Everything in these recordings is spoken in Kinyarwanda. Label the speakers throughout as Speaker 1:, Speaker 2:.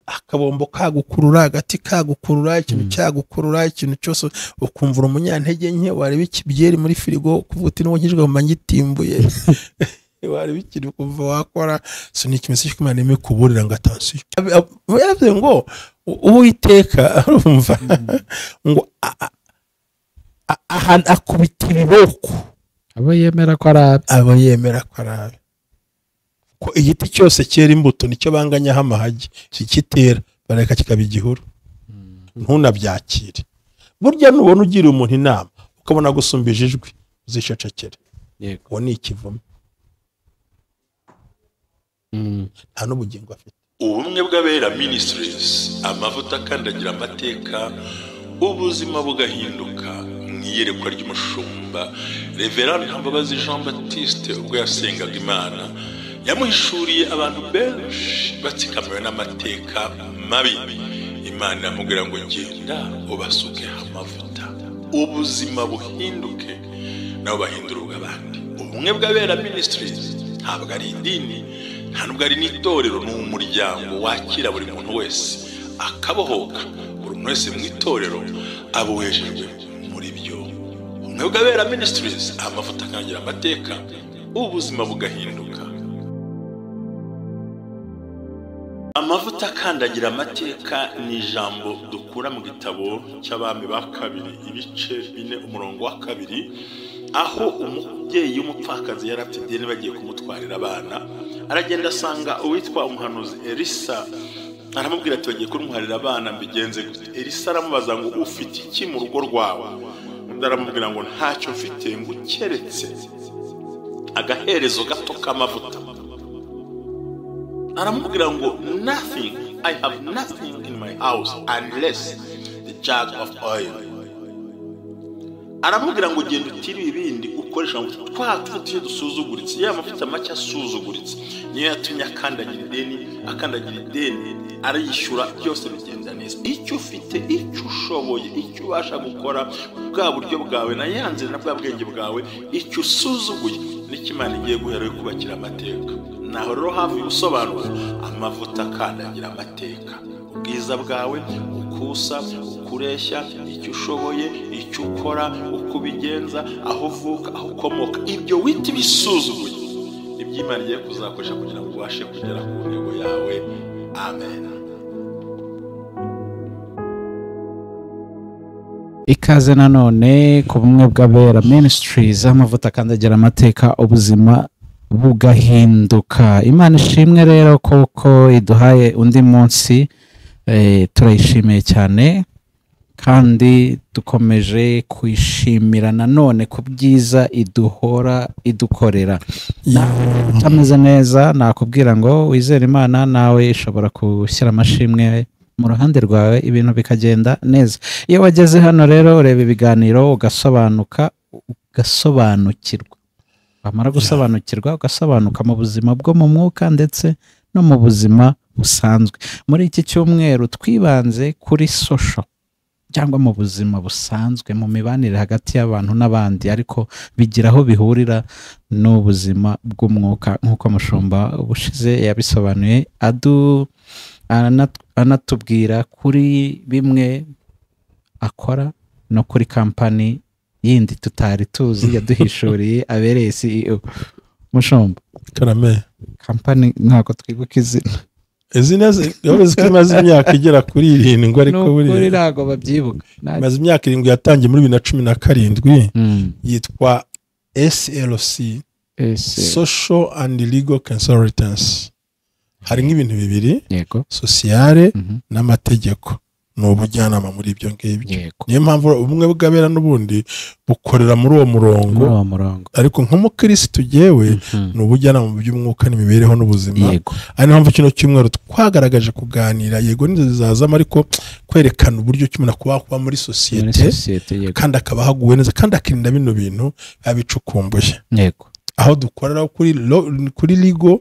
Speaker 1: akabombo kagukurura, agati kagukurura, ikintu cyagukurura, ikintu cyose ukumvura umunyantege nke, wareba ikibyeri muri firigo kuvuga uti n'uwo nkijwe mu ngitimbuye wareba ikintu kuva wakora. So ni ikimenyetso cy'uko Imana irimo kuburira ngo atansiyo. Yaravuze ngo Uwiteka urumva ngo akubita ibiboko
Speaker 2: abo yemera ko arabe.
Speaker 1: Ko igiti cyose cyera imbuto nicyo banganyaho amahagi, kikitera bareka kikaba igihuru. Ntunabyakire. Burya nubona ugira umuntu inama ukabona gusumbije ijwi, uzishacekere. Uwo ni ikivume. Nta n'ubugingo afite.
Speaker 3: Ubumwe bw'Abera Ministries, amavuta akandagira amateka, ubuzima bugahinduka. Mwiyerekwa ry'umushumba Reverend Ntambabazi Jean Baptiste ubwo yasengaga Imana, yamuhishuriye abantu benshi batsikamiwe n'amateka mabi. Imana iramubwira ngo genda ubasuke amavuta, ubuzima buhinduke, nabo bahindura ubw'abandi. Ubumwe bw'Abera Ministries ntabwo ari idini, nta nubwo ari n'itorero, ni umuryango wakira buri muntu wese akabohoka. Buri muntu wese mu itorero abohejejwe muri byo. Ubumwe bw'Abera Ministries, amavuta akandagira amateka, ubuzima bugahinduka. Amavuta akandagira amateka ni ijambo dukura mu gitabo cy'Abami ba kabiri ibice 4 umurongo wa 2, aho umubyeyi w'umupfakazi yari afite ideni bagiye kumutwarira abana. Aragenda asanga uwitwa umuhanuzi Elisa, aramubwira ati bagiye kumutwarira abana, mbigenze gute? Elisa aramubaza ngo ufite iki mu rugo rwawe? Aramubwira ngo ntacyo mfite, ngo keretse agaherezo gato k'amavuta. Aramubwira ngo nothing, I have nothing in my house unless the jug of oil. Aramubwira ngo genda utiri ibindi ukoresha ngo twatuye dusuzuguritse. Ya mavuta make asuzuguritse niyo yatumye akandagira ideni arayishyura, byose bigenda neza. Icyo ufite, icyo ushoboye, icyo ubasha gukora, bwa buryo bwawe na yanze na bwa bwenge bwawe, icyo usuzuguye n'Imana igiye guhera kubakira amateka. Naho rero hafi gusobanura amavuta akandagira amateka, ubwiza bwawe, ukusa, ukureshya, icyo ushoboye, icyo ukora, uko ubigenza, aho uvuka, aho ukomoka, ibyo wita bisuzuguye nibyo Imana igiye kuzakoresha kugira ngo ubashe kugera ku ntego yawe. Amen.
Speaker 2: Ikaze nanone ku Bumwe bw'Abera Ministries, amavuta akandagira amateka, ubuzima bugahinduka. Imana ishimwe rero koko iduhaye undi munsi, turayishimiye cyane kandi dukomeje kwishimira nanone ku byiza iduhora idukorera. Utameze neza nakubwira ngo wizere Imana, nawe ishobora gushyira amashimwe mu ruhande rwawe, ibintu bikagenda neza. Iyo wageze hano rero ureba ibiganiro ugasobanukirwa, wamara gusobanukirwa ugasobanuka mu buzima bwo mu mwuka ndetse no mu buzima busanzwe. Muri iki cyumweru twibanze kuri social cyangwa mu buzima busanzwe, mu mibanire hagati y'abantu n'abandi, ariko bigira aho bihurira n'ubuzima bw'umwuka nk'uko mushumba ubushize yabisobanuye, anatubwira kuri bimwe akora no kuri kampani yindi tutari tuzi yaduhishuriye abereye CEO. Mushumba
Speaker 1: Karame,
Speaker 2: kampani ntabwo twibuka
Speaker 1: izina zimaze imyaka igera kuri 7, ariko
Speaker 2: buri ntabwo babyibuka.
Speaker 1: Maze imyaka 7 yatangiye muri 2017, yitwa SLC, Social and Legal Consultants. Hari nk'ibintu bibiri, sociale n'amategeko, n'ubujyanama muri ibyo ngibyo. Niyo mpamvu ubumwe bw'Abera n'ubundi bukorera muri uwo murongo, ariko nk'umukristo jewe n'ubujyanama mu by'umwuka n'imibereho n'ubuzima. Ari mpamvu kino cyumweru twagaragaje kuganira, yego nizazama, ariko kwerekana uburyo cyumuna kuba muri societe kandi akabahaguwe neza kandi akirinda bino bintu abicukumbuye. Aho dukorera kuri legal,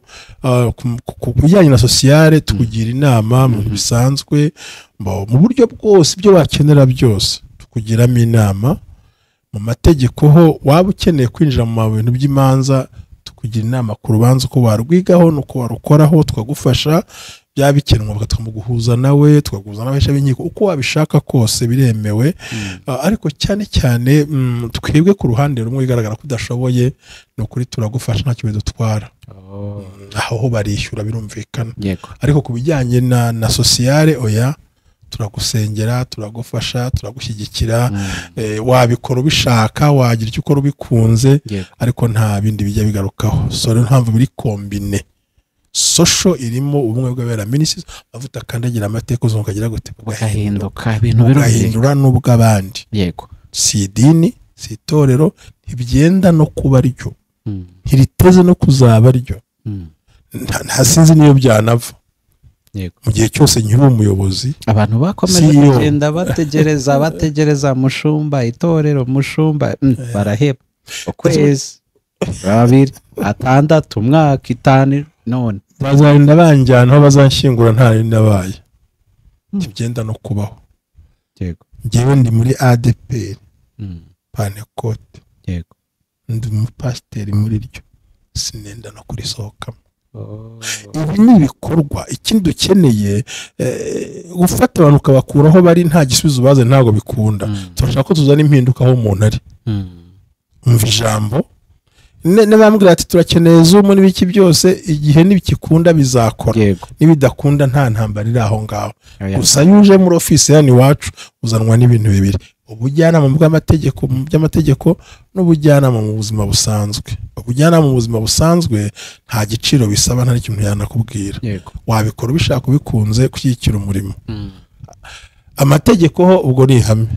Speaker 1: ku bijyanye na sociale, tukugira inama mu bisanzwe, mu buryo bwose ibyo bakenera byose tukugiramo inama. Mu mategeko ho waba ukeneye kwinjira mu bintu by'imanza, tukugira inama ku rubanza uko warwigaho nuko warukoraho, twagufasha byabikenwa bakatwumva guhuza nawe tukaguza n'abesha b'inkiko uko wabishaka kose biremewe ariko cyane cyane twebwe ku ruhande rumwe bigaragara ko udashoboye no kuri turagufasha nta kibazo dutwara aho barishyura birumvikana ariko ku bijyanye na sociale oya turagusengera turagufasha turagushyigikira wabikora ubishaka wagira icyo ukora ubikunze ariko nta bindi bijya bigarukaho so rero mpamvu biri kombine social irimo ubumwe bw'abera ministries bavuta kandagira amateka ukagira gute
Speaker 2: bugahinduka ibintu
Speaker 1: birahindura n'ubw'abandi
Speaker 2: yego
Speaker 1: si idini si itorero ntibyenda no kuba ryo ntiriteze no kuzaba ryo ntasinzi niyo byanava mu gihe cyose nkiri umuyobozi
Speaker 2: abantu bakomeje kugenda bategereza mushumba itorero mushumba baraheba ukwezi 2 6 umwaka 5 none
Speaker 1: bazarinda banjyana aho bazanshyingura nta rinda baye kibyenda no kubaho
Speaker 2: yego
Speaker 1: ngewe ndi muri ADPR Panecote
Speaker 2: yego
Speaker 1: ndi umupasiteri muri ryo sinenda no kurisohokamo ibi ni ibikorwa ikindi dukeneye gufata abantu ukabakuraho bari nta gisubizo baze ntabwo bikunda turashaka ko tuzana impinduka aho umuntu ari umva ijambo n'abambwira ati turakeneye Zoom n'ibiki byose igihe n'ibikikunda bizakora n'ibidakunda nta ntambara iri aho ngaho gusa yuje muri office yani wacu uzanwa n'ibintu bibiri ubujyanama mu by'amategeko n'ubujyanama mu buzima busanzwe ubujyanama mu buzima busanzwe nta giciro bisaba nta n'ikintu yanakubwira wabikora ubishaka ubikunze kushyigikira umurimo amategeko ho ubwo ni ihame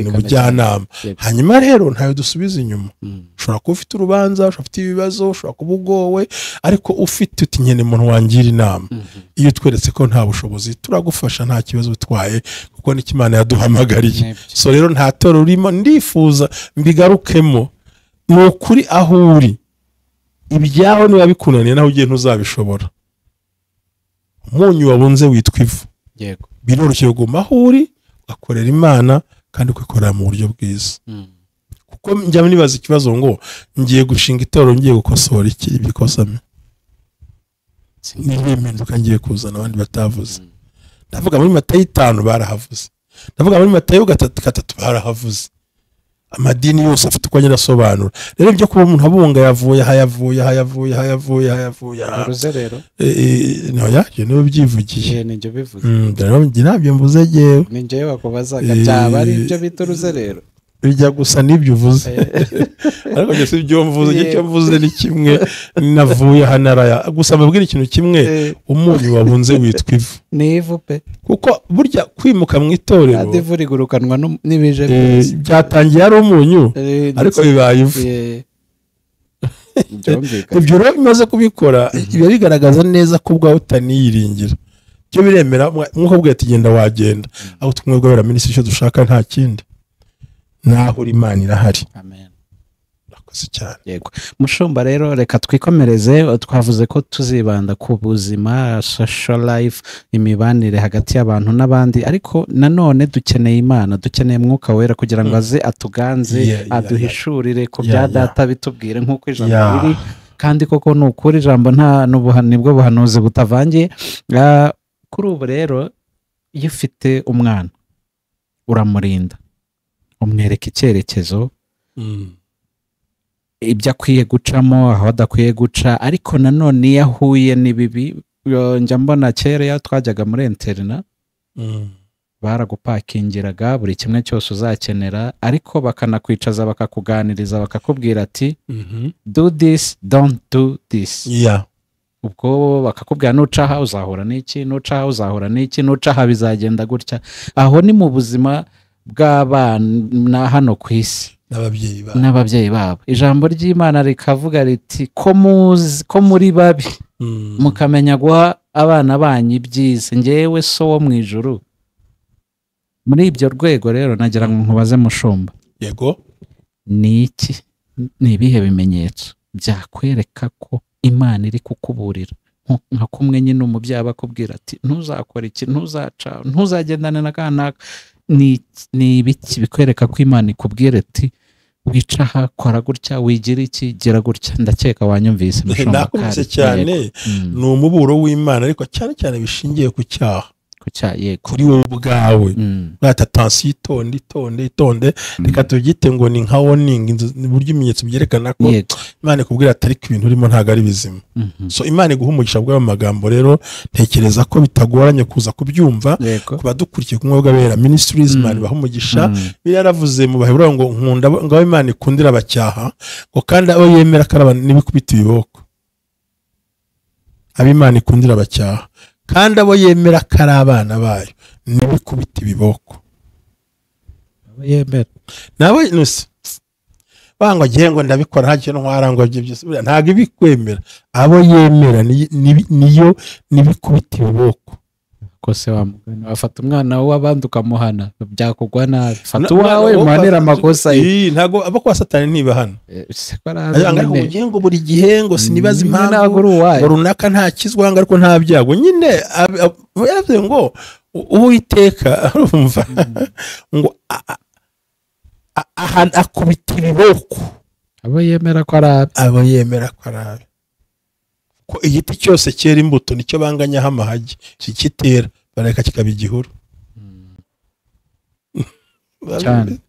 Speaker 1: n'ubujyanama hanyuma rero ntayo dusubiza inyuma ushobora kuba ufite urubanza ushobora ufite ibibazo ushobora kuba ugowe ariko ufite uti nkene umuntu wangira inama iyo tweretse ko nta bushobozi turagufasha nta kibazo bitwaye kuko n'Imana yaduhamagariye so rero nta toro urimo ndifuza mbigarukemo ni ukuri aho uri ibyaho niba bikunaniye naho ugiye ntuzabishobora umunyu wabunze witwa ivu biroroshye kuguma aho uri ugakorera Imana kandi ukikorera mu buryo bwiza kuko njya nibaza ikibazo ngo ngiye gushinga itorero ngiye gukosora iki ibikosame niba impinduka ngiye kuzana abandi batavuze ndavuga muri Matayo 5 barahavuze ndavuga muri Matayo 3 barahavuze amadini yose afite uko nyirasobanura rero byo kuba umuntu abunga yavuye
Speaker 2: uruze rero
Speaker 1: no yaje niwe byivugiye
Speaker 2: ninjye bivuze
Speaker 1: rero nabyo mvuze jewe
Speaker 2: ninjye wakubazaga byaba ari ibyo bita uruze rero
Speaker 1: bijya gusa n'ibyo uvuze ariko njye si ibyo mvuze icyo mvuze ni kimwe navuye hanaraya gusa mbabwira ikintu kimwe umunyu wabunze witwa ivu
Speaker 2: ni ivu pe
Speaker 1: kuko burya kwimuka mu itorero
Speaker 2: adivu rigurukanwa n'ibije
Speaker 1: byatangiye ari umunyu ariko bibaye ivu ibyo rero bimaze kubikora biba bigaragaza neza ko ubwawe utaniyiringira byo biremera nk'uko bwite genda wagenda aho tumwe bw'abera minisitiri icyo dushaka nta kindi naho Imana irahari
Speaker 2: amen
Speaker 1: urakoze cyane
Speaker 2: yego mushumba rero reka twikomereze twavuze ko tuzibanda ku buzima social life imibanire hagati y'abantu n'abandi ariko nanone dukeneye Imana dukeneye mwuka wera kugira ngo aze atuganze aduhishurire ku bya data bitubwire nk'uko ijambo riri kandi koko ni ukuri ijambo nta nibwo buhanuzi butavangiye kuri ubu rero iyo ufite umwana uramurinda umwereka icyerekezo ibyo akwiye gucamo aho adakwiye guca ariko nanone iyo ahuye n'ibibi njya mbona kera twajyaga muri interina baragupakingiraga buri kimwe cyose uzakenera ariko bakanakwicaza bakakuganiriza bakakubwira ati do this don't do this ubwo bakakubwira nucaha uzahura n'iki nucaha uzahura n'iki nucaha bizagenda gutya aho ni mu buzima bw'abana hano ku isi n'ababyeyi babo ijambo ry'Imana rikavuga riti ko muri babi mukamenya guha abana banyu ibyiza ngewe so wo mu ijuru muri ibyo rwego rero nagira ngo nkubaze mushumba
Speaker 1: yego
Speaker 2: ni iki ni ibihe bimenyetso byakwereka ko Imana iri kukuburira nka kumwe nyine umubyeyi bakubwira ati ntuzakora iki ntuzagendane na kanaka ni ibiki bikwereka ko Imana ikubwira ati wica aha kora gutya wigira iki gira gutya ndakeka wanyumvise
Speaker 1: nakumvise cyane ni umuburo w'Imana ariko cyane cyane bishingiye ku cyaha kuri wowe ubwawe bata tansi itonde reka tugite ngo ni nka warning buryo ibimenyetso byerekana ko Imana ikubwira atari ko ibintu urimo ntago ari bizima so Imana iguhumugisha bw'ayo magambo rero ntekereza ko bitagoranye kuza kubyumva kuba dukurikiye kumwe bw'abera ministries Imana bahumugisha yaravuze mu Baheburayo ngo nkunda ngaho Imana ikundira abacyaha ngo kandi abo yemera karaba n'ibikubita ibiboko ab'Imana ikundira abacyaha kandi abo yemera kari abana bayo n'ibikubita ibiboko
Speaker 2: abo yemera
Speaker 1: nabo nusi bango agiye ngo ndabikora nta kintu ntwara ngo ntago ibikwemera abo yemera niyo n'ibikubita ibiboko
Speaker 2: kose wamugana afata umwana w'abandi ukamuhana byakugwa nabi fata uwawe umuhanira amakosa
Speaker 1: ntago abo kwa Satani ntibahana anga ugiye ngo buri gihe ngo sinibaza impamvu ngo runaka nta kizwanga ariko nta byago nyine yavuze ngo Uwiteka urumva ngo akubita ibiboko
Speaker 2: abo yemera ko arabe ko
Speaker 1: igiti cyose cyera imbuto nicyo banganyaho amahagi kikitera bareka kikaba igihuru
Speaker 2: cyane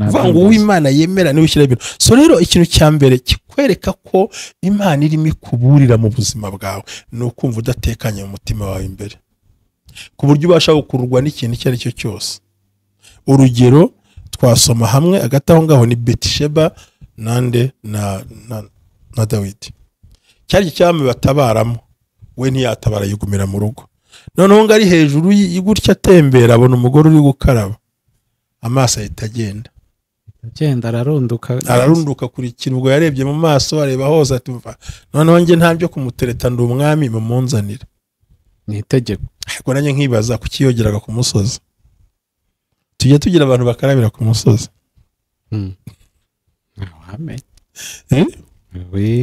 Speaker 1: ngo uw'Imana yemera niwe ushyira ibintu so rero ikintu cya mbere kikwereka ko Imana irimo ikuburira mu buzima bwawe ni ukumva udatekanye mu mutima wawe imbere ku buryo ubasha gukururwa n'ikintu icyo ari cyo cyose urugero twasoma hamwe hagati aho ngaho ni Betisheba nande na Dawidi cyari cyami batabaramo we ntiyatabara yigumira mu rugo noneho ngo ari hejuru y'igutya atembera abona umugore uri gukaraba amaso ahita agenda ararunduka kuri ubwo yarebye mu maso areba hose atumva noneho nge nta byo kumutereta ndi umwami mumunzanira
Speaker 2: ni itegeko
Speaker 1: ariko nanjye nkibaza kukiyogeraga ku musozi tujye tugira abantu bakarabira ku musozi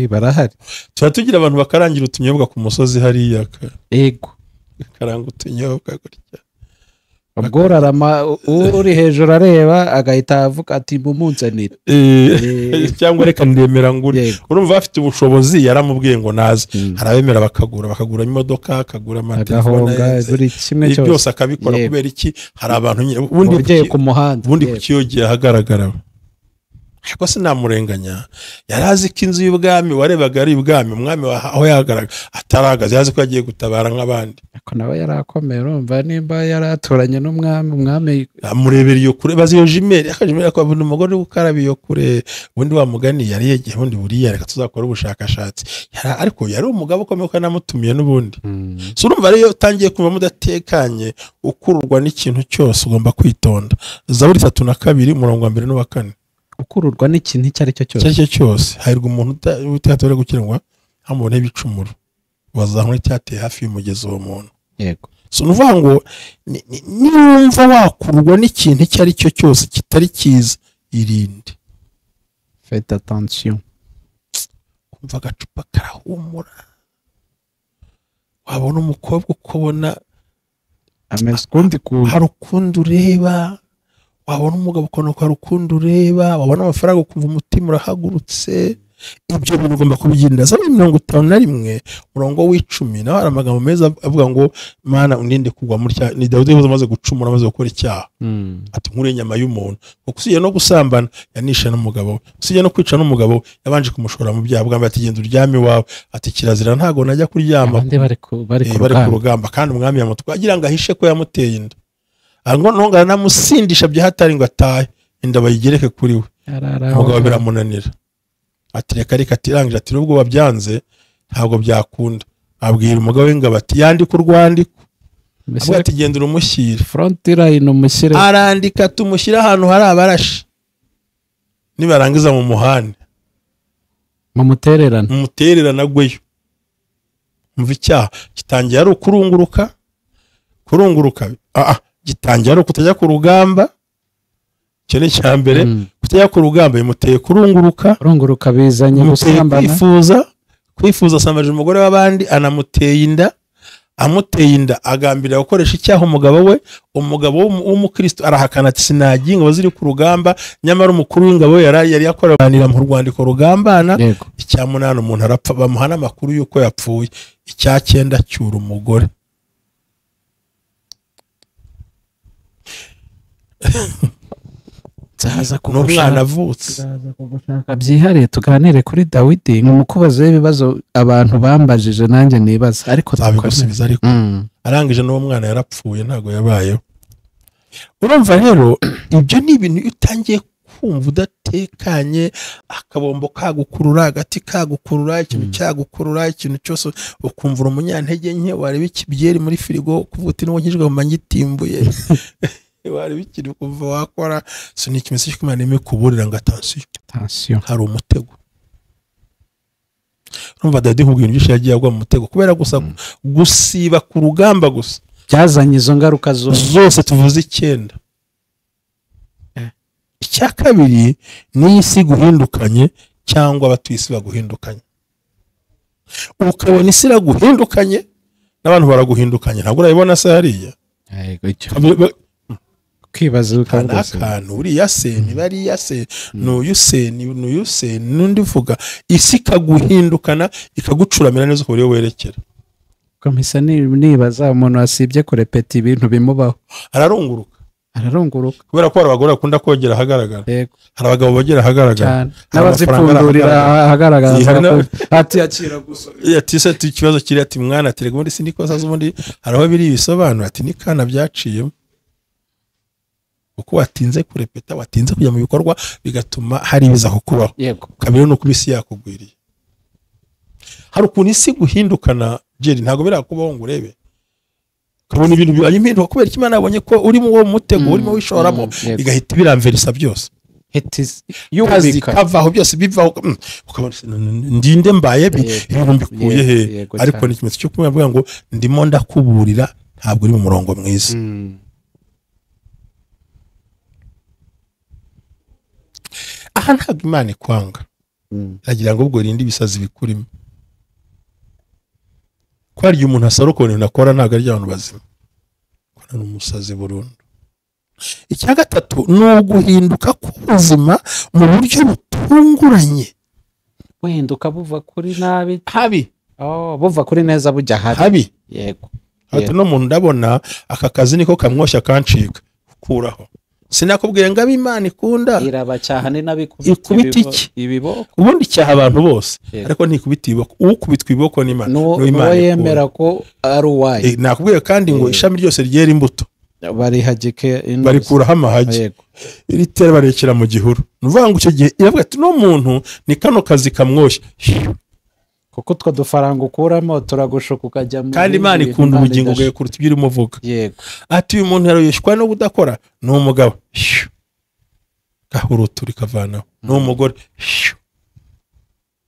Speaker 2: barahari
Speaker 1: tugira abantu bakarangira utunyobwa ku musozi hariya
Speaker 2: ego
Speaker 1: karanga utunyobwa gutya
Speaker 2: ubworarama uri hejuru areba agahita avuga ati mumunzanire
Speaker 1: cyangwa reka ndemera nguri urumva bafite ubushobozi yaramubwiye ngo naze harabemera bakagura imodoka akagura
Speaker 2: amatelefone buri kimwe cyose
Speaker 1: byose akabikora kubera iki hari abantu
Speaker 2: ubundi ku muhanda
Speaker 1: ubundi kukiyogiye ahagaragara ariko sinamurenganya yarazi ko inzu y'ubwami warebaga ari ubwami umwami aho yahagaragara ataragaze yazi ko yagiye gutabara nk'abandi
Speaker 2: ariko nawe yarakomeye urumva nimba yaraturanye umwami
Speaker 1: amurebera iyo kure bazi iyo jimeri akajimeri akabona umugore ukaraba iyo kure ubundi wa mugani yari yegiye ubundi buriya reka tuzakora ubushakashatsi ariko yari umugabo ukomeye ko namutumiye n'ubundi so urumva rero utangiye kumva mudatekanye ukururwa n'ikintu cyose ugomba kwitonda Zaburi 32 umurongo wa 1 n'uwa 4
Speaker 2: ukururwa n'ikintu icyo ari cyo
Speaker 1: cyose hahirwa umuntu utatore gukiranwa hamubone ibicumuro wazahura icyateye hafi y'umugezi uwo muntu
Speaker 2: yego
Speaker 1: so nuvuga ngo niwumva wakururwa n'ikintu icyo ari cyo cyose kitari cyiza irinde
Speaker 2: faites attention
Speaker 1: kumva agacupa karahumura wabona umukobwa ukubona
Speaker 2: ameze kundi
Speaker 1: hari ukundi ureba wabona umugabo ukabona ko hari ukundi ureba wabona amafaranga ukumva umutima urahagurutse ibyo bintu ugomba kubigendera Zaburi 51 umurongo w'10 naho hari amagambo meza avuga ngo Mana undinde kugwa muri cyaha ni Dawidi umaze gucumura amaze gukora icyaha ati nkure inyama y'umuntu ukusiye no gusambana yanisha n'umugabo usiye no kwica n'umugabo yabanje kumushora mu byaha bwamba ati genda uryame wawe ati kirazira ntago najya kuryama
Speaker 2: bari ku
Speaker 1: rugamba kandi umwami yamutwagira ngo ahishe ko yamuteye inda ngo ntongana namusindisha byahatari ngo atahe inda bayigereke kuri we umugabo biramunanira ati reka atirangije ati nubwo wabyanze ntabwo byakunda abwira umugabo we ngo ati yandika urwandiko ati genda umushyire
Speaker 2: front line umushyire
Speaker 1: arandika tumushyire ahantu hari abarashi nibarangiza mu muhanda
Speaker 2: mumutererana
Speaker 1: agweyo umva icyaha gitangiye ari ukurunguruka gitangiye ari ukutajya ku rugamba icyo ni icya mbere kutajya ku rugamba bimuteye
Speaker 2: kurunguruka bizanye
Speaker 1: gusambana kwifuza asambajije umugore w'abandi anamuteye inda amuteye inda agambirira gukoresha icyaha umugabo we, umugabo w'umukristo arahakana ati sinagiye ingabo ziri ku rugamba, nyamara umukuru w'ingabo yari yakoranira mu rwandiko rugambana. Icya munani umuntu arapfa, bamuha n'amakuru y'uko yapfuye. Icya cyenda cyura umugore. n'umwana avutse
Speaker 2: byihariye tuganire kuri Dawidi nk'umukubazo w'ibibazo abantu bambajije nanjye nibaza, ariko
Speaker 1: zabigusubiza. Ariko arangije n'uwo mwana yarapfuye ntago yabayeho. Urumva rero ibyo ni ibintu utangiye kumva udatekanye, akabombo kagukurura, agati kagukurura, ikintu cyagukurura, ikintu cyose ukumva umunyantege nke, wareba ikibyeri muri firigo kuvuga uti n'uwo nkijwe mu manyitimbuye wari bikiri kuva wakora. So ni ikimenyetso cy'uko Imana irimo kuburira ngo attention, hari umutego. Urumva Dawidi nkubwira ibyo yagiye agwa mu mutego kubera gusa gusiba ku rugamba gusa
Speaker 2: byazanye izo ngaruka
Speaker 1: zose tuvuze 9. Icya kabiri ni isi guhindukanye cyangwa abatuye isi baguhindukanye. Ukabona isi iraguhindukanye n'abantu baraguhindukanye, ntabwo urabibona se hariya.
Speaker 2: Kwibaza
Speaker 1: akantu uriya se nibariya se n'uyu se n'undi uvuga, isi ikaguhindukana ikagucuramira neza uko werekera.
Speaker 2: Kamisa nibaza umuntu wasibye kurepeta ibintu bimubaho
Speaker 1: ararunguruka kubera ko abagore bakunda kogera ahagaragara. Hari abagabo bogera ahagaragara
Speaker 2: n'abazipfundurira ahagaragara ati akira gusa
Speaker 1: ati se ikibazo kiri ati mwana ati rego muri sindikosa z'ubundi haraho biri bisobanura ati nikana byaciyemo uko watinze kurepeta, watinze kujya mu bikorwa bigatuma hari ibiza kukubaho. Kabiri no kubisi yakugwiriye. Hari ukuntu isi guhindukana Jerry ntago birakubaho ngo urebe. Kabona ibintu bibaye impinduka kubera ko Imana yabonye ko uri mu wo mutego urimo wishoramo, igahita biramverisa byose. Yubika kavaho byose bivaho ukabona ndinde mbaye ibintu mbikuye he. Ariko ni ikimenyetso cyo kuvuga ngo ndimo ndakuburira ntabwo uri mu murongo mwiza. Aha ntabwo Imana ikwanga, iragira ngo ubwo rindi bisazi bikurimo. Ko ari umuntu asaruka ibintu akora ntabwo ari abantu bazima, ko ari umusazi burundu. Icya gatatu ni uguhinduka k'ubuzima mu buryo butunguranye.
Speaker 2: Guhinduka buva kuri nabi
Speaker 1: habi,
Speaker 2: buva kuri neza bujya
Speaker 1: habi. Yego, hati no muntu ndabona aka kazi niko kamwoshya kancika kuraho. Sinakubwiye ngo Imana ikunda
Speaker 2: irabacyahane
Speaker 1: ikubita iki
Speaker 2: ibiboko
Speaker 1: ubundi cyaha abantu bose, ariko ntikubita ibiboko. Ukubitwa ibiboko ni Imana,
Speaker 2: no Imana yemera ko ari uwaye.
Speaker 1: Nakubwiye kandi ngo ishami ryose ryera imbuto
Speaker 2: barihagike
Speaker 1: barikuraho amahage, iri tera barekera mu gihuru. Nuvuga ngo icyo gihe iravuga ati no muntu ni kano kazi kamwoshya,
Speaker 2: kuko twa dufaranga ukuramo turagushuka ukajya mu
Speaker 1: kandi Imana ikunda ubugingo bwawe kuruta ibyo urimo uvuga. Ati uyu muntu yaroyeshwa no kudakora ni umugabo gahurutura ikavanaho, ni umugore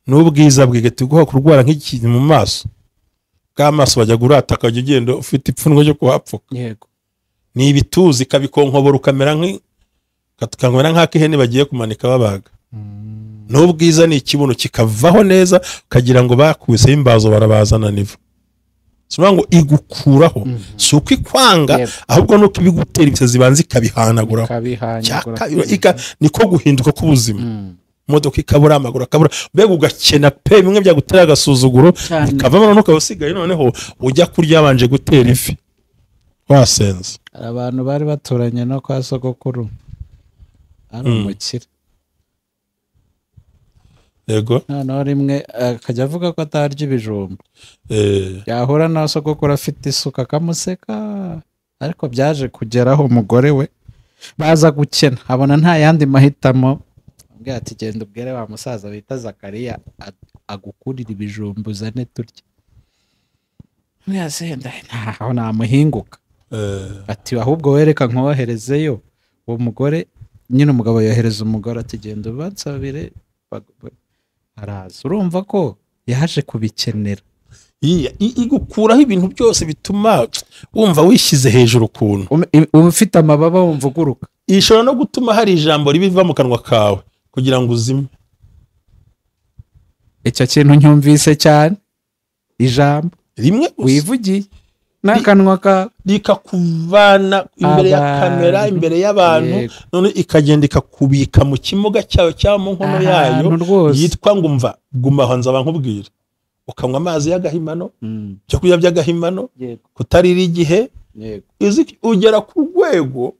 Speaker 1: n'ubwiza bwe gatuguha kurwara nk'ikintu mu maso bw'amaso bajya gurata akajya ugenda ufite ipfunwe ryo kuhapfuka. Ni ibituzi kabikonkobora ukamera nk'akihene bagiye kumanika babaga. N'ubwiza ni ikibuno kikavaho neza ukagira ngo bakwiseho imbazo barabazana nivo. Sura ngo igukuraho suko ikwanga ahubwo nuko ibigutera ibisazi banzi kabihanaguraho. Niko guhinduka k'ubuzima. Modoka ikabura amaguru akabura mbega ugakena pe bimwe byagutera agasuzuguro ikavamo nuko usigaye noneho ujya kurya banje gutera ifi wasenze.
Speaker 2: Abantu bari baturanye no kwa sogokuru ari umukire.
Speaker 1: Yego.
Speaker 2: Noneho rimwe akajya avuga ko atarya ibijumba. Yahura na sogokuru afite isuka akamuseka, ariko byaje kugeraho umugore we baza gukena abona nta yandi mahitamo, ambwira ati genda ubwire wa musaza bita Zakariya agukurira ibijumba uzane turya. Mwasenda ntaho namuhinguka. Ati ahubwo wereka nkoherezeyo. Uwo mugore nyine umugabo yohereza umugore ati genda ubansabire araza. Urumva ko yaje kubikenera. Igukuraho ibintu byose bituma wumva wishyize hejuru ukuntu ufite amababa wumva uguruka.
Speaker 1: Ishobora no gutuma hari ijambo ribiva mu kanwa kawe kugira ngo uzime.
Speaker 2: Icyo kintu nyumvise cyane ijambo
Speaker 1: rimwe
Speaker 2: wivugiye n'akanwa ka
Speaker 1: rikakuvana imbere ya kamera, imbere y'abantu, none ikagenda ikakubika mu kimuga cyayo cyangwa mu nkono yayo yitwa ngo umva guma aho nzaba nkubwira, ukanywa amazi y'agahimano, cyo kurya by'agahimano, kutarira igihe, ugera ku rwego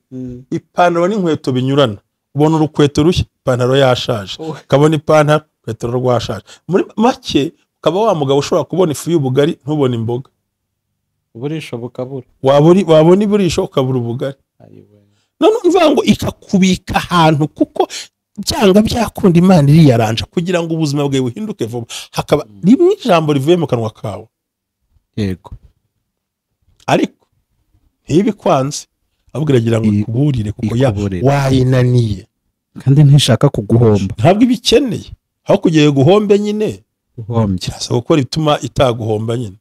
Speaker 1: ipantaro n'inkweto binyurana, ubona urukweto rushya ipantaro yashaje, ukabona ipantaro urukweto rwashaje, muri make ukaba wa mugabo ushobora kubona ifu y'ubugari ntubone imboga,
Speaker 2: uburisho bukabura,
Speaker 1: wabona iburisho ukabura ubugari. None umva ngo ikakubika ahantu, kuko byanga byakunda Imana iriyaranja kugira ngo ubuzima bwawe buhinduke vuba, hakaba rimwe ijambo rivuye mu kanwa kawe,
Speaker 2: yego,
Speaker 1: ariko ntibikwanze, ahubwo iragira ngo ikuburire kuko wayinaniye
Speaker 2: kandi ntishaka kuguhomba,
Speaker 1: ntabwo ibikeneye, aho kugiye guhombe nyine
Speaker 2: uhombye,
Speaker 1: asaba gukora ituma itaguhomba nyine.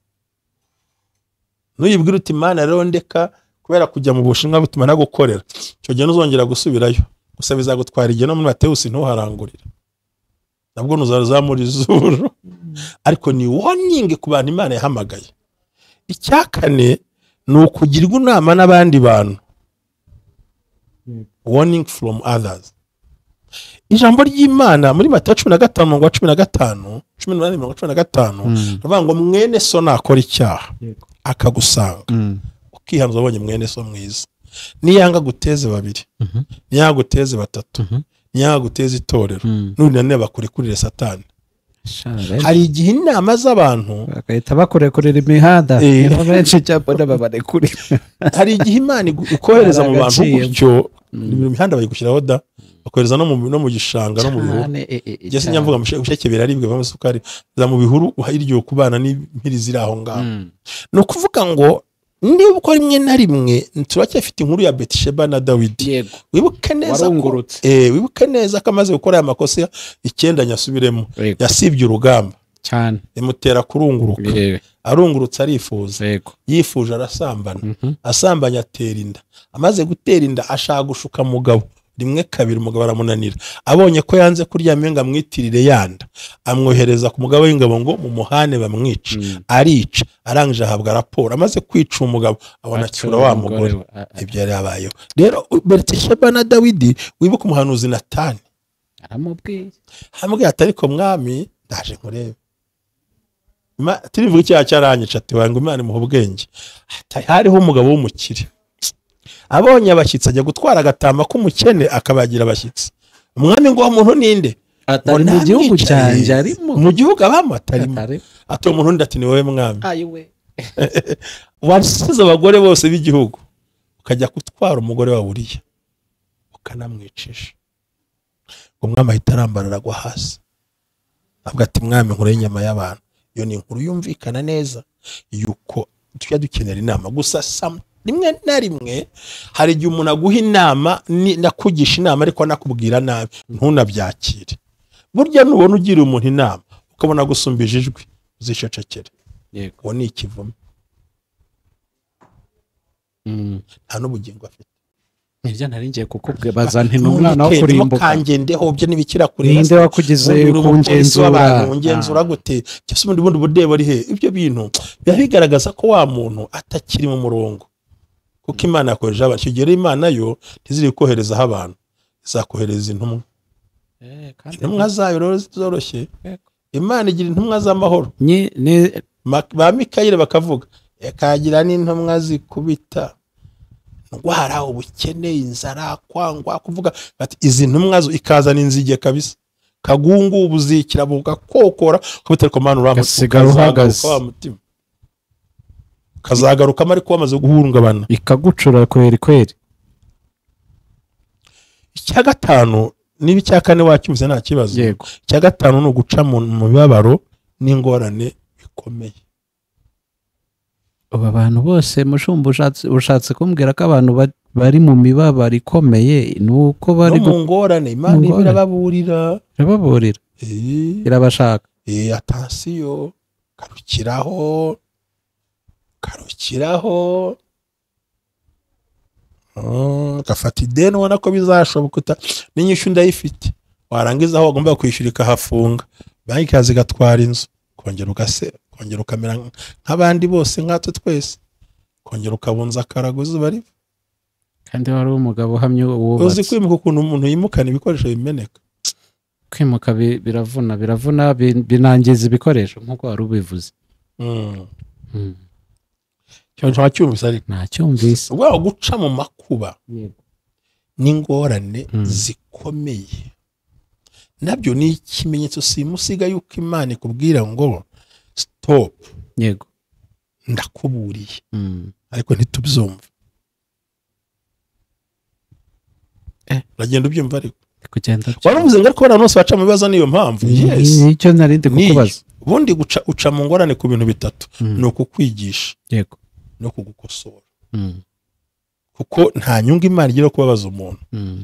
Speaker 1: Nuyibwira uti Imana rero ndeka kubera kujya mu Bushinwa bituma nagukorera, cyo gihe ntuzongera gusubirayo, gusa bizagutwara igihe no muri Matewusi ntuharangurira, nabwo ntuzazamura izuru. Ariko ni warning ku bantu Imana yahamagaye. Icyakane ni ukugirwa inama n'abandi bantu, warning from others. Ijambo ry'Imana muri Matayo 15:15 ravuga ngo mwene so nakora icyaha akagusanga ukihanza abonye mwene so mwiza, niyanga guteze babiri, niyanga guteze batatu, niyanga guteze itorero, none bakurekurire Satani. Hari igihe inama z'abantu
Speaker 2: bagahita bakurekurira imihanda, benshi cyabona babarekure.
Speaker 1: Hari igihe Imana ikohereza mu bantu gutyo, imihanda bayigushyiraho da, bakohereza no mu gishanga no mu bihuru. Jye nyamvuga musheke biraribwe bamusukari za mu bihuru hiryo kubana n'impiri ziri aho ngaho. No kuvuga ngo niba uko rimwe na rimwe turacyafite inkuru ya Betisheba na Dawidi. Wibuke neza ko wibuke neza ko amaze gukora aya makosa 9 nyasubiremo, yasibye urugamba
Speaker 2: cyane,
Speaker 1: imutera kurunguruka, arungurutse arifuza, yifuje arasambana, asambanya atera inda, amaze gutera inda ashaka gushuka mugabo, rimwe kabiri umugabo aramunanira, abonye ko yanze kurya menga amwitirire yanda, amwohereza ku mugabo w'ingabo ngo mu muhane bamwica, arica, arangije ahabwa raporo, amaze kwica umugabo abona cyura wa mugore. Ibyo yari yabayeho rero. Betisheba na Dawidi, wibuka umuhanuzi Natani aramubwiye ati ariko mwami ndaje nkurebe, turivuga icyaha cyaranyica, ati wangu Imana imuha ubwenge. Hariho umugabo w'umukire, abonye abashyitsi ajya gutwara agatamba k'umukene akabagira abashyitsi. Umwami ngo umuntu ninde?
Speaker 2: Atari mu gihugu cyanjye arimo,
Speaker 1: mu gihugu abamo atarimo. Ati umuntu ndi, ati ni wowe mwami. Wasize abagore bose b'igihugu ukajya gutwara umugore wa Uriya ukanamwicisha. Umwami ahita arambarara agwa hasi, avuga ati mwami nkure inyama y'abantu. Iyo ni inkuru yumvikana neza yuko tujya dukenera inama. Gusa rimwe na rimwe hari igihe umuntu aguha inama, nakugisha inama ariko anakubwira nabi, ntunabyakire. Burya nubona ugira umuntu inama ukabona gusumbije ijwi, uzicecekere. Uwo ni ikivume, nta n'ubugingo afite.
Speaker 2: Nirya nari ngiye kukubwira, bazante n'umwana wo kurimbuka
Speaker 1: kangendeho byo nibikira kure.
Speaker 2: Ninde wakugize kungenzura?
Speaker 1: Ungenzura gute? Cyose ubundi budebo ari he? Ibyo bintu biba bigaragaza ko wa muntu atakiri mu murongo, kuko Imana yakohereje abantu. Kigera Imana yo ntiziri koherezaho abantu, izakohereza intumwa. Intumwa zayo rero zoroshye. Imana igira intumwa z'amahoro. Ba Mikayeli bakavuga yakagira n'intumwa zikubita ndwara, ubukene, inzara, kwangwa, kuvuga ati izi ntumwa zo ikazana inzige kabisa, kagungu ubuzikira bugakokora, kubitera ko Mana
Speaker 2: uramusigara uhagaze,
Speaker 1: kazagaruka ariko wamaze guhungabana,
Speaker 2: ikagucura kweri.
Speaker 1: Icya gatanu niba icya kane wacyumvise nta kibazo. Icya gatanu ni uguca mu mibabaro n'ingorane bikomeye.
Speaker 2: Aba bantu bose mushumba ushatse kumbwira ko abantu bari mu mibabaro ikomeye, nuko bari
Speaker 1: mu ngorane. Imana irababurira,
Speaker 2: irabashaka.
Speaker 1: Attention, karukiraho gafata ideni ubona ko bizashoboka, n'inyishu ndayifite, warangiza aho wagomba kwishyura ikahafunga, banki ikaza igatwara inzu, kongera ukamera nk'abandi bose nkatwe twese. kongera ukabunza akarago izuba riva.
Speaker 2: kandi wari umugabo uhamye wubatse.
Speaker 1: Uzi kwimuka ukuntu umuntu yimukana ibikoresho bimeneka.
Speaker 2: Kwimuka biravuna binangiza ibikoresho nk'uko wari ubivuze.
Speaker 1: Cyangwa cyumvise ariko
Speaker 2: ntacyumvise.
Speaker 1: Ubwo guca mu makuba n'ingorane zikomeye nabyo ni ikimenyetso simusiga yuko Imana ikubwira ngo stop,
Speaker 2: yego
Speaker 1: ndakuburiye, ariko ntitubyumva. Uragenda ubyumva ariko waravuze ngo ariko abantu bose baca mu bibazo niyo mpamvu. Yes,
Speaker 2: nicyo narindi kukubaza.
Speaker 1: Ubundi uca mu ngorane ku bintu bitatu, ni ukukwigisha,
Speaker 2: yego,
Speaker 1: no kugukosora. Kuko nta nyungu Imana igira kubabaza umuntu.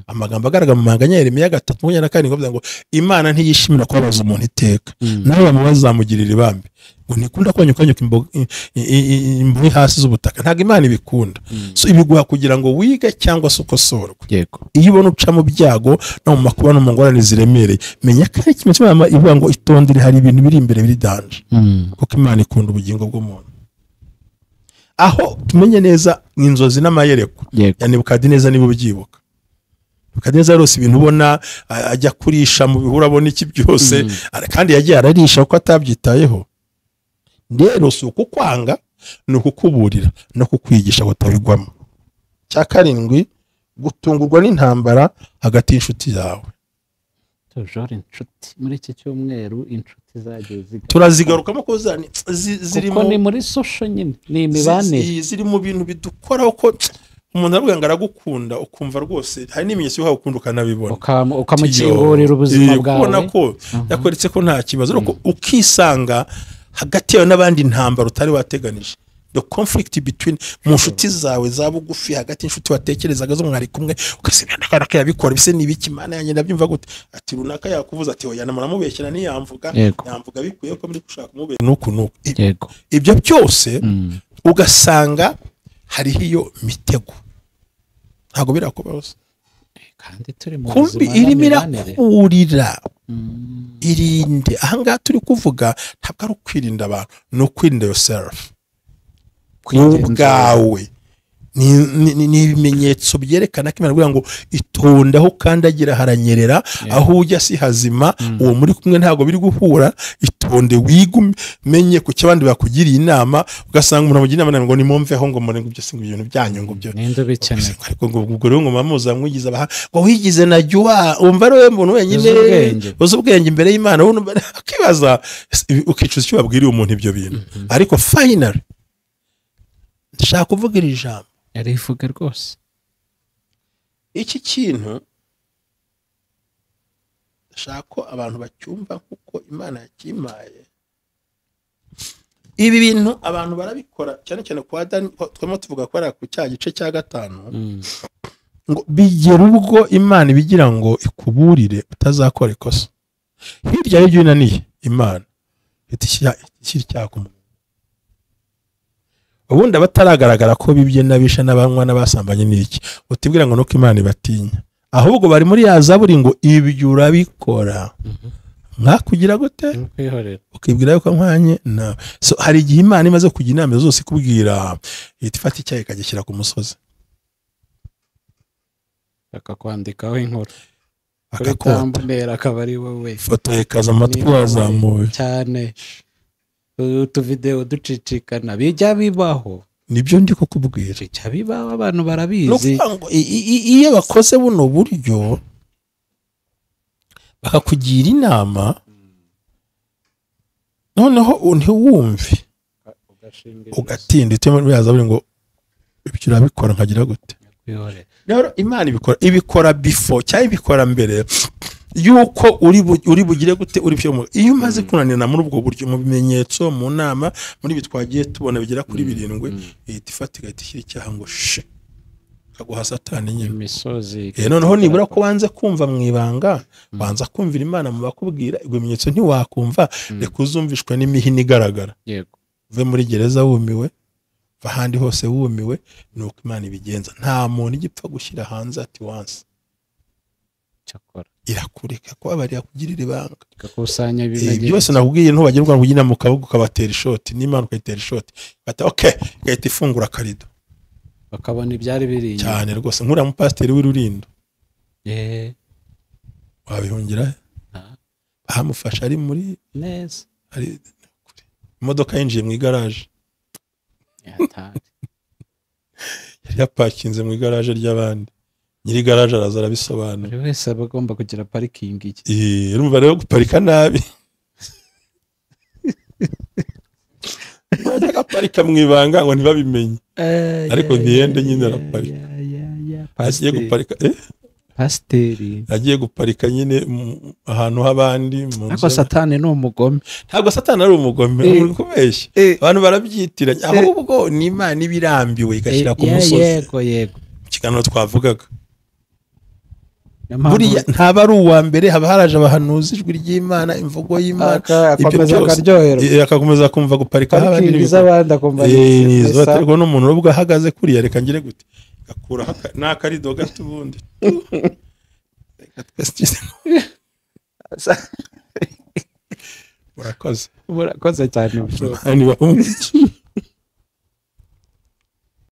Speaker 1: Amagambo agaragara mu Mahanga Yeremiya 3:24 ngo ngo Imana ntiyishimira kubabaza umuntu iteka, nawe bamubazamugirira ibambe ngo nikunda kwanyukanyuka imbuye hasi z'ubutaka. Ntago Imana ibikunda. So ibiguha kugira ngo wige cyangwa se ukosorwe.
Speaker 2: Yego,
Speaker 1: iyo ubona uca mu byago no mu makuba no mu ngorane ziremereye, menya ko ari kimwe cy'Imana ivuga ngo itondere, hari ibintu biri imbere biri danje. Kuko Imana ikunda ubugingo bw'umuntu. Aho tumenye neza inzozi n'amayereko ya Nebukadineza nibo byibuka. Nebukadineza rose ibintu ubona ajya kurisha mu bihura abona iki byose, kandi yagiye ararisha uko atabyitayeho. Rero si ukukwanga, ni ukukuburira no kukwigisha kutabigwamo. Cya karindwi, gutungurwa n'intambara hagati y'inshuti yawe.
Speaker 2: tujore inshuti muri iki cyumweru, inshuti zagiye
Speaker 1: turazigarukamo ko zirimo,
Speaker 2: kuko ni muri social nyine, ni imibanire
Speaker 1: ziri mu bintu bidukoraho ko umuntu aravuga ngo aragukunda ukumva rwose hari n'ibimenyetso y'uko ukunda ukanabibona,
Speaker 2: ukamukingurira ubuzima bwawe,
Speaker 1: ubona ko yakweretse ko nta kibazo, ariko ukisanga hagati yawe n'abandi intambara utari wateganije. The conflict between mu nshuti zawe za bugufi, hagati inshuti watekerezaga zo mwari kumwe, ugasibya ndakara yabikora bise nibiki Imana yanjye ndabyumva gute, ati runaka yakuvuza ati oya namara mubeshyira ni yamvuga bikuye ko muri gushaka kumubera nuko ibyo byose ugasanga hariho iyo mitego. Ntago birakubaza
Speaker 2: kandi turi mu
Speaker 1: kumbi irimo irakurira. Irinde ahangaha turi kuvuga ntabwo ari ukwirinda abantu, no kwirinda yourself ubwawe. Ni ibimenyetso byerekana ko Imana ngo itonde aho kandagira haranyerera, aho ujya si hazima, uwo muri kumwe ntago biri guhura. Itonde wigume menye ku cyabandi bakugiriye inama, ugasanga umuntu amugira inama ngo nimumveho ngo muri byo singo ibintu byanyu ngo byo
Speaker 2: ninde bikeneye,
Speaker 1: ariko ngo ubwo rero ngo mamuza mwigize abaha ngo wigize na jua umva rero umuntu wenyine uzi ubwenge imbere y'Imana, akibaza ukicuza icyo babwiriye umuntu ibyo bintu. Ariko finally ndashaka kuvuga iri jambo,
Speaker 2: yarivuga rwose
Speaker 1: iki kintu. Ndashaka ko abantu bacyumva kuko Imana yakimaye. Ibi bintu abantu barabikora cyane cyane kwa Dani, twemo tuvuga ko ari ku cya gice cya 5 ngo bigera ubwo Imana ibigira ngo ikuburire utazakora ikosa. Hirya y'ibyo inaniye Imana itishyira cyako ubundi abataragaragara ko bibye nabisha n'abanywa n'abasambanye n'iki, utibwira ngo nuko Imana ibatinya, ahubwo bari muri ya Zaburi ngo ibyo urabikora nkakugira gute, ukibwira yuko nkwanye na. So hari igihe Imana imaze kugira inama zose ikubwira itifata icyayi kagishyira ku musozi,
Speaker 2: akakwandikaho inkuru, akakambera akaba ari wowe,
Speaker 1: foto ikaza amatwi wazamuye
Speaker 2: cyane, utuvideo ducicikana bijya bibaho.
Speaker 1: Nibyo ndi kukubwira,
Speaker 2: bijya bibaho, abantu barabizi.
Speaker 1: Iyo bakoze buno buryo bakakugira inama, noneho ntiwumve ugatinda itema biyaza buri ngo ibyo urabikora nkagira gute. Rero Imana ibikora before cyangwa ibikora mbere yuko uri bugire gute, uri byo. Iyo umaze kunanira muri ubwo buryo, mu bimenyetso, mu nama, muri bitwagiye tubona bigera kuri 7, ifatika itishyira icyaha ngo she kaguha Satani nyine
Speaker 2: imisozi.
Speaker 1: Noneho nibura ko wanze kumva mu ibanga, wanza kumvira Imana mu bakubwira ibyo bimenyetso ntiwakumva, reka uzumvishwe n'imihini igaragara.
Speaker 2: Yego,
Speaker 1: uve muri gereza wumiwe, ahandi hose wumiwe. Nuko Imana ibigenza, nta muntu igipfa gushyira hanze ati once
Speaker 2: cyakora
Speaker 1: irakureka ko abari yakugirira ibanga,
Speaker 2: ikakusanya ibimenyetso
Speaker 1: byose nakubwiye. Ntubagirwa ngo ugina mu kabugu kabatera ishoti, n'Imana ukayitera ishoti bata okay, gahita ifungura karido
Speaker 2: bakabona ibyari biri
Speaker 1: cyane rwose nk'uriya mupasiteri w'Irurindo wabihungira bahamufasha ari muri
Speaker 2: neza
Speaker 1: ari imodoka yinjiye mu igaraje yari yapakinze mu igaraje ry'abandi nyiri igaraje araza arabisobanura
Speaker 2: buri wese aba agomba kugira parikingi
Speaker 1: urumva rero guparika nabi agaparika mu ibanga ngo ntibabimenye ariko ntiyende nyine araparika agiye guparika
Speaker 2: pasiteri
Speaker 1: agiye guparika nyine ahantu h'abandi
Speaker 2: ariko satani ni umugome
Speaker 1: ntabwo satani ari umugome uri kubeshya abantu barabyitiranya ahubwo ni Imana ibirambiwe igashyira ku musozi
Speaker 2: yego
Speaker 1: ikiganiro twavugaga buriya ntaba ari uwa mbere haba haraje abahanuzi ijwi ry'Imana imvugo y'Imana akakomeza kumva guparika
Speaker 2: abandi
Speaker 1: baterwa n'umuntu ubwo ahagaze kuriya reka ngire gute gakuraho n'akarido gato ubundi murakoze
Speaker 2: cyane